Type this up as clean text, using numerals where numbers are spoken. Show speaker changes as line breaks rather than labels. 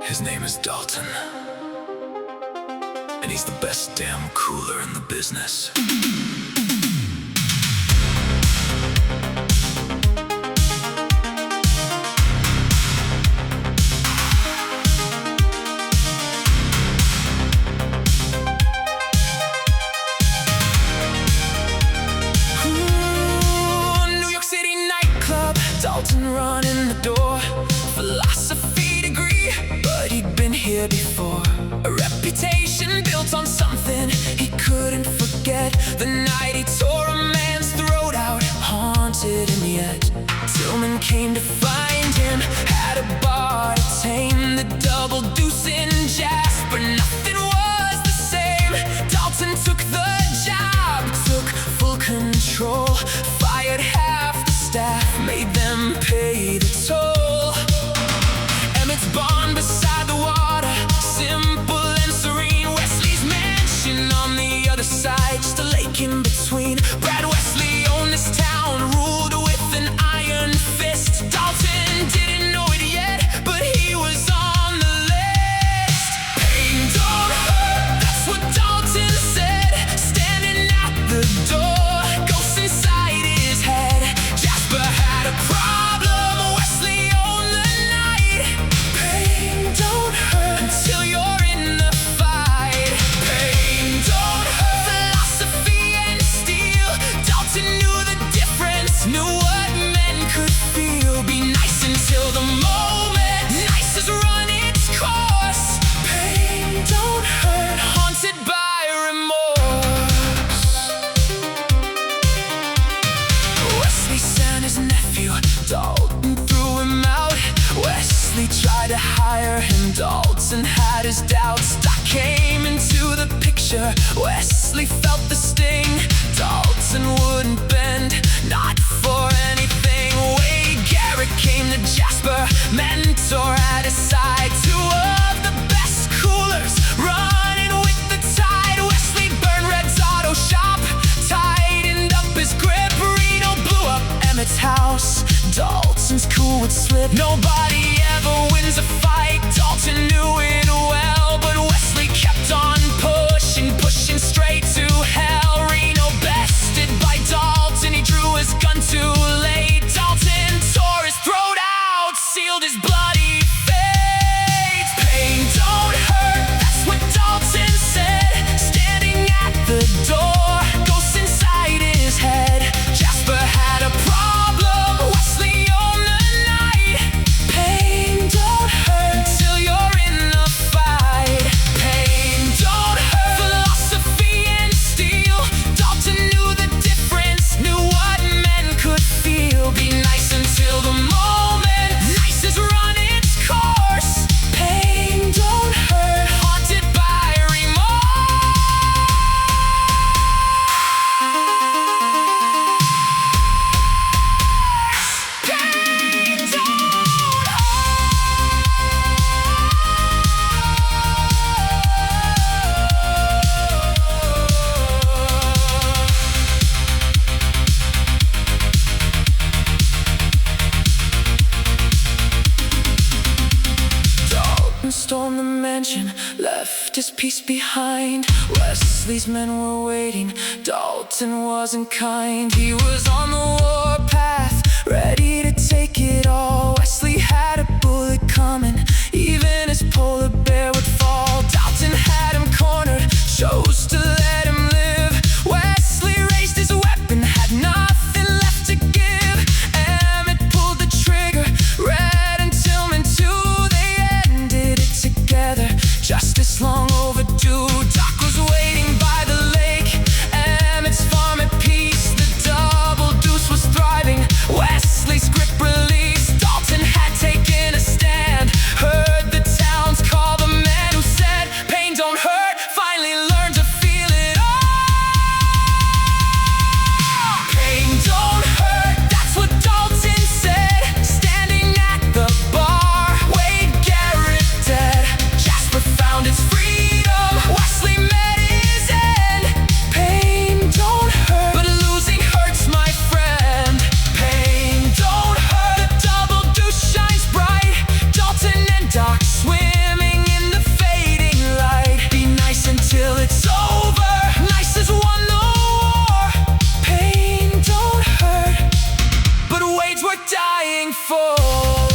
His name is Dalton, and he's the best damn cooler in the business.
Dalton running the door, philosophy degree, but he'd been here before. A reputation built on something he couldn't forget. The night he tore a man's throat out, haunted him yet. Tillman came to find him, had a bar to tame the double deuce in Jasper. Nothing was the same. Dalton took the job, took full control, fired half the staff, made them pay the toll. Emmett's barn beside the water, simple and serene. Wesley's mansion on the other side, just a lake in between. Brad Wesley owned this town, ruled with an iron fist. Dalton didn't know it yet, but he was on the list. Pain don't hurt, that's what Dalton said, standing at the door, ghosts inside his head. Jasper had a problem, Wesley owned the night. Pain don't hurt until you're in the fight. Pain don't hurt, philosophy and steel. Dalton knew the difference, knew what men could feel. Be nice until the moment nice has run its course. Pain don't hurt, haunted by remorse. Wesley sent his nephew, Dalton threw him out. Wesley tried to hire him, Dalton had his doubts. Doc came into the picture, Wesley felt the sting. Dalton wouldn't bend, not for anything. Wade Garrett came to Jasper, mentor at his side. Two of the best coolers, running with the tide. Wesley burned Red's auto shop, tightened up his grip. Retold blew up Emmett's house, Dalton's cool would slip. Nobody ever wins a fight, Dalton knew it well, but Wesley kept on pushing, pushing straight to hell. Reno bested by Dalton, he drew his gun too late. Dalton tore his throat out, sealed his bloody fate. Pain don't hurt, that's what Dalton said, standing at the door, ghosts inside his head. Jasper had a problem, Wesley owned the night. Pain don't hurt till you're in the fight. Pain don't hurt, philosophy and steel. Dalton knew the difference, knew what men could feel. Be nice until the moment nice has run its course. Pain don't hurt, haunted by remorse. Pain don't hurt. Dalton stormed the mansion, left his piece behind. Wesley's men were waiting, Dalton wasn't kind. He was on the warpath, ready to take it all. Wesley had a bullet coming, even his polar bear would fall. Dalton had him cornered, chose to let him live. Wesley raised his weapon, had nothing left to give. Emmett pulled the trigger, Red and Tillman too, they ended it together. Justice long overdue. Doc was waiting by the lake, Emmett's farm at peace. The double deuce was thriving, Wesley's grip released. blindfold.